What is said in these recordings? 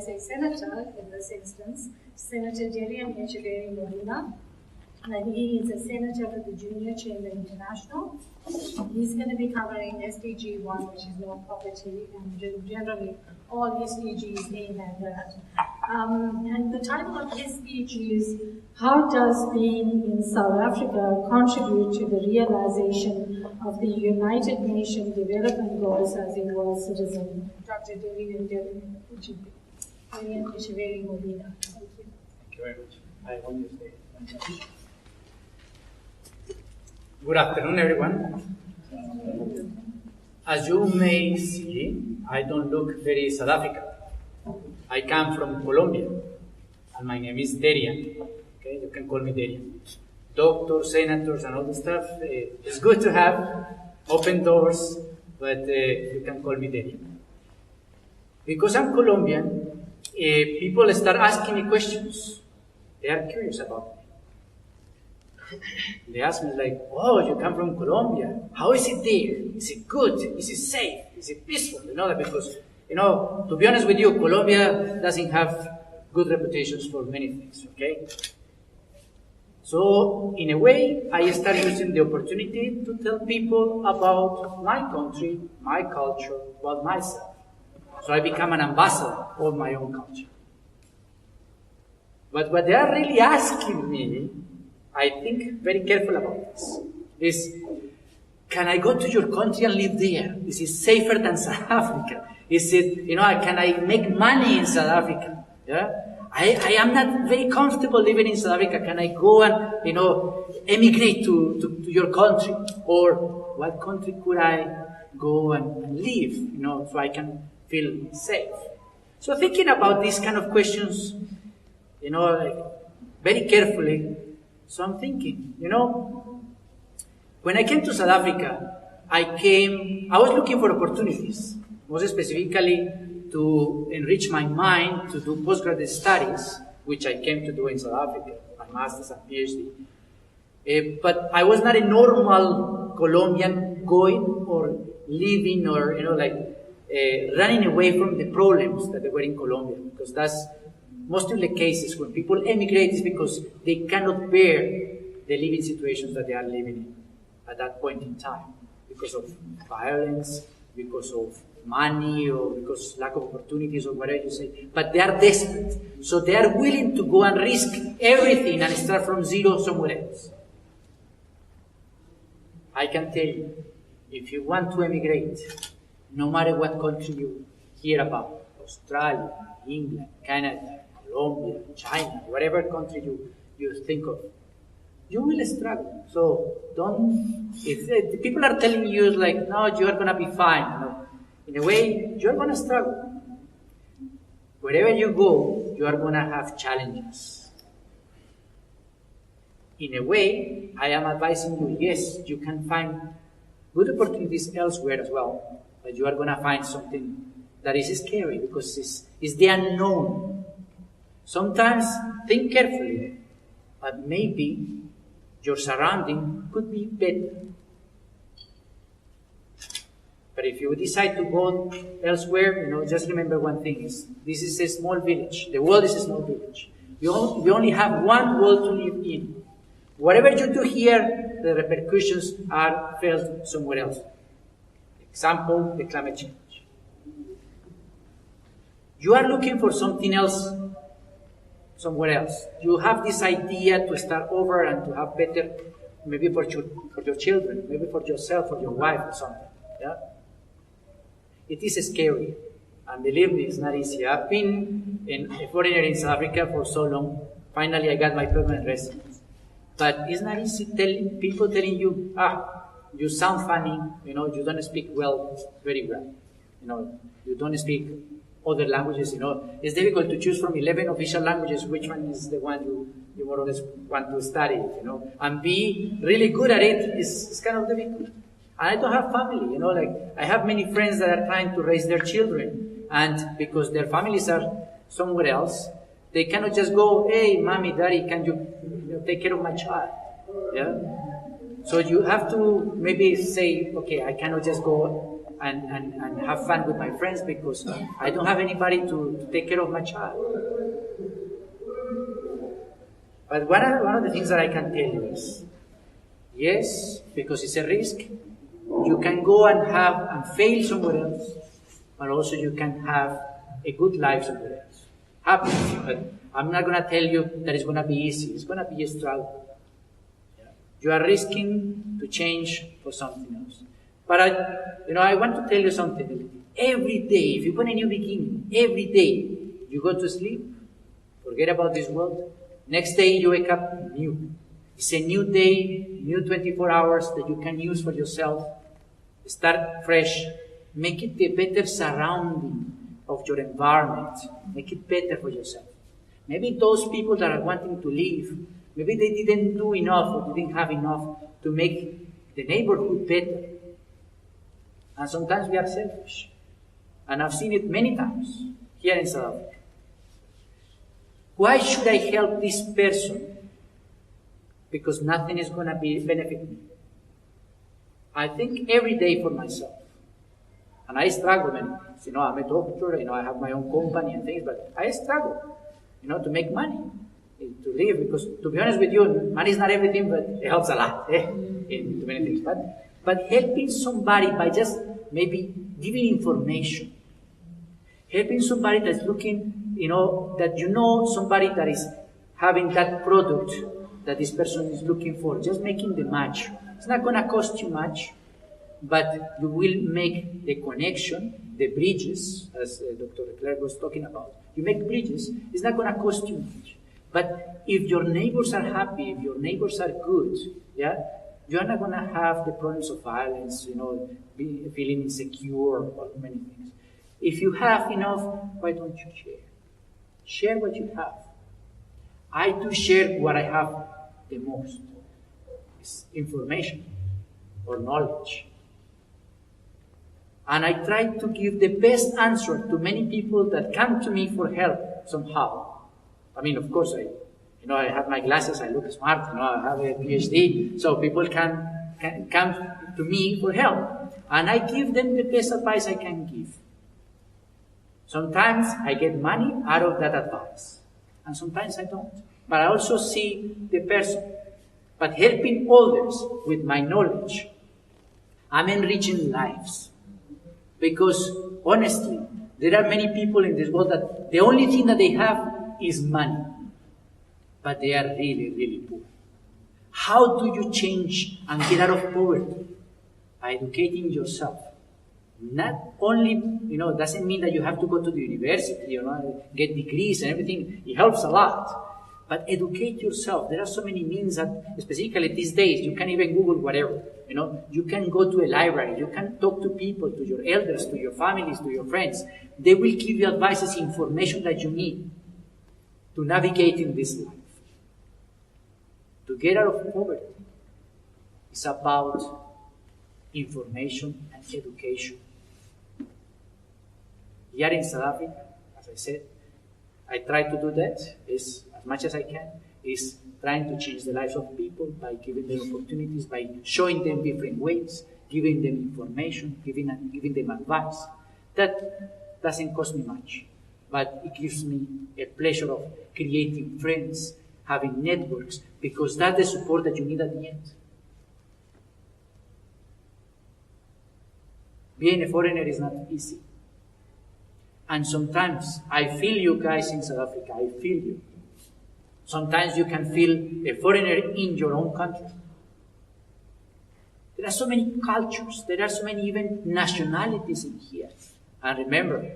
say senator in this instance, Senator Derian Echeverri Molina. And he is a senator for the Junior Chamber International. He's going to be covering SDG 1, which is no poverty, and generally all SDGs aim at that. And the title of his speech is, How Does Being in South Africa Contribute to the Realization of the United Nations Development Goals as a World Citizen? Dr. Derian Echeverri Molina. Thank you. Thank you very much. I want to say. Good afternoon, everyone. As you may see, I don't look very South African. I come from Colombia, and my name is Derian. Okay, you can call me Derian. Doctors, senators, and all the stuff. It's good to have open doors, but you can call me Derian. Because I'm Colombian, people start asking me questions. They are curious about me. They ask me like, oh, you come from Colombia. How is it there? Is it good? Is it safe? Is it peaceful? You know that because, to be honest with you, Colombia doesn't have good reputations for many things, okay? So, in a way, I start using the opportunity to tell people about my country, my culture, about myself. So I become an ambassador of my own culture. But what they are really asking me, I think very careful about this, is, can I go to your country and live there? Is it safer than South Africa? Is it, can I make money in South Africa? Yeah? I am not very comfortable living in South Africa. Can I go and, emigrate to your country? Or what country could I go and live, so I can feel safe? So thinking about these kind of questions, very carefully, so I'm thinking, when I came to South Africa, I was looking for opportunities, most specifically to enrich my mind, to do postgraduate studies, which I came to do in South Africa, my master's and PhD. But I was not a normal Colombian going or living or, running away from the problems that were in Colombia, because that's most of the cases when people emigrate is because they cannot bear the living situations that they are living in at that point in time, because of violence, because of money, or because lack of opportunities, or whatever you say. But they are desperate, so they are willing to go and risk everything and start from zero somewhere else. I can tell you, if you want to emigrate, no matter what country you hear about, Australia, England, Canada, Colombia, China, whatever country you think of, you will struggle. So if people are telling you like, no, you are going to be fine. In a way, you are going to struggle. Wherever you go, you are going to have challenges. In a way, I am advising you, yes, you can find good opportunities elsewhere as well, but you are going to find something that is scary because it's the unknown. Sometimes think carefully, but maybe your surrounding could be better. But if you decide to go elsewhere, just remember one thing: this is a small village. The world is a small village. You only have one world to live in. Whatever you do here, the repercussions are felt somewhere else. Example, the climate change. You are looking for something else somewhere else. You have this idea to start over and to have better, maybe for your children, maybe for yourself, for your wife or something. Yeah? It is scary. And believe me, it's not easy. I've been a foreigner in South Africa for so long. Finally, I got my permanent residence. But it's not easy people telling you, you sound funny, you don't speak very well. You don't speak other languages, It's difficult to choose from 11 official languages which one is the one you more or less want to study, And be really good at it is kind of difficult. And I don't have family, I have many friends that are trying to raise their children, and because their families are somewhere else, they cannot just go, hey, mommy, daddy, can you take care of my child? Yeah? So you have to maybe say, okay, I cannot just go and have fun with my friends because I don't have anybody to take care of my child. But one of the things that I can tell you is, yes, because it's a risk, you can go and fail somewhere else, but also you can have a good life somewhere else. Happy, but I'm not going to tell you that it's going to be easy. It's going to be a struggle. Yeah. You are risking to change for something else. But I want to tell you something. Every day, if you put a new beginning, every day you go to sleep, forget about this world. Next day you wake up new. It's a new day, new 24 hours that you can use for yourself. Start fresh. Make it a better surrounding of your environment. Make it better for yourself. Maybe those people that are wanting to leave, maybe they didn't do enough or didn't have enough to make the neighborhood better. And sometimes we are selfish. And I've seen it many times here in South Africa. Why should I help this person? Because nothing is going to benefit me. I think every day for myself. And I struggle many things. I'm a doctor, I have my own company and things, but I struggle, to make money, to live, because to be honest with you, money is not everything, but it helps a lot, in many things. But helping somebody by just maybe giving information, helping somebody that's looking, that somebody that is having that product that this person is looking for, just making the match. It's not going to cost you much, but you will make the connection, the bridges, as Dr. Leclerc was talking about. You make bridges, it's not going to cost you much. But if your neighbors are happy, if your neighbors are good, you're not going to have the problems of violence, feeling insecure, or many things. If you have enough, why don't you share? Share what you have. I do share what I have the most. It's information or knowledge. And I try to give the best answer to many people that come to me for help somehow. I mean, of course, I have my glasses, I look smart, I have a PhD, so people can come to me for help. And I give them the best advice I can give. Sometimes I get money out of that advice, and sometimes I don't. But I also see the person. But helping others with my knowledge, I'm enriching lives. Because honestly, there are many people in this world that the only thing that they have is money. But they are really, really poor. How do you change and get out of poverty? By educating yourself. Not only, doesn't mean that you have to go to the university, get degrees and everything. It helps a lot. But educate yourself. There are so many means that, specifically these days, you can even Google whatever. You can go to a library. You can talk to people, to your elders, to your families, to your friends. They will give you advices, information that you need to navigate in this life. To get out of poverty is about information and education. Here in South Africa, as I said, I try to do that as much as I can, is trying to change the lives of people by giving them opportunities, by showing them different ways, giving them information, giving them advice. That doesn't cost me much, but it gives me a pleasure of creating friends, having networks, because that's the support that you need at the end. Being a foreigner is not easy. And sometimes I feel you guys in South Africa, I feel you. Sometimes you can feel a foreigner in your own country. There are so many cultures, there are so many even nationalities in here. And remember,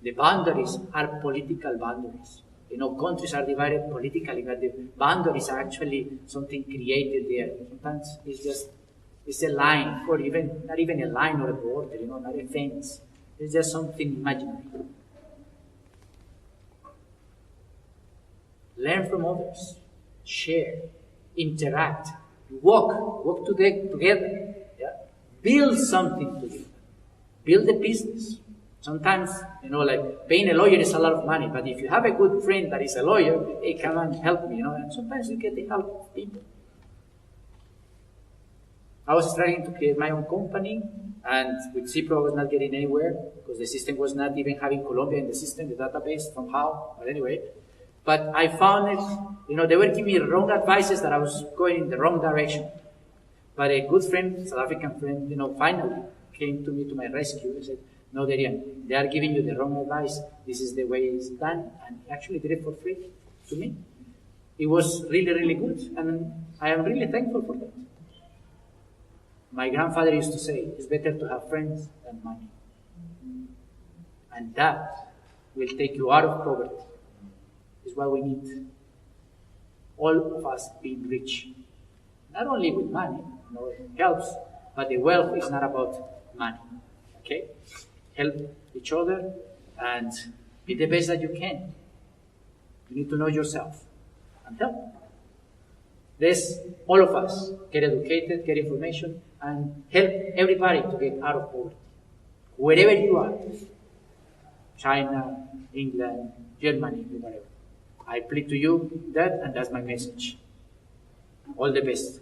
the boundaries are political boundaries. Countries are divided politically, but the boundaries are actually something created there. Sometimes it's a line, or not even a line or a border, not a fence. It's just something imaginary. Learn from others, share, interact, walk together, build something together, build a business. Sometimes, like paying a lawyer is a lot of money, but if you have a good friend that is a lawyer, hey, come and help me, and sometimes you get the help of people. I was struggling to create my own company, and with Cipro I was not getting anywhere because the system was not even having Colombia in the system, the database somehow. But anyway, but I found it, they were giving me wrong advices that I was going in the wrong direction. But a good friend, South African friend, finally came to me to my rescue and said, "No, Derian, they are giving you the wrong advice. This is the way it's done," and he actually did it for free to me. It was really, really good, and I am really thankful for that. My grandfather used to say, "It's better to have friends than money." And that will take you out of poverty. Is what we need. All of us being rich. Not only with money, it helps, but the wealth is not about money. Okay? Help each other and be the best that you can. You need to know yourself and help. Let's, all of us, get educated, get information, and help everybody to get out of poverty. Wherever you are, China, England, Germany, whatever. I plead to you that, and that's my message. All the best.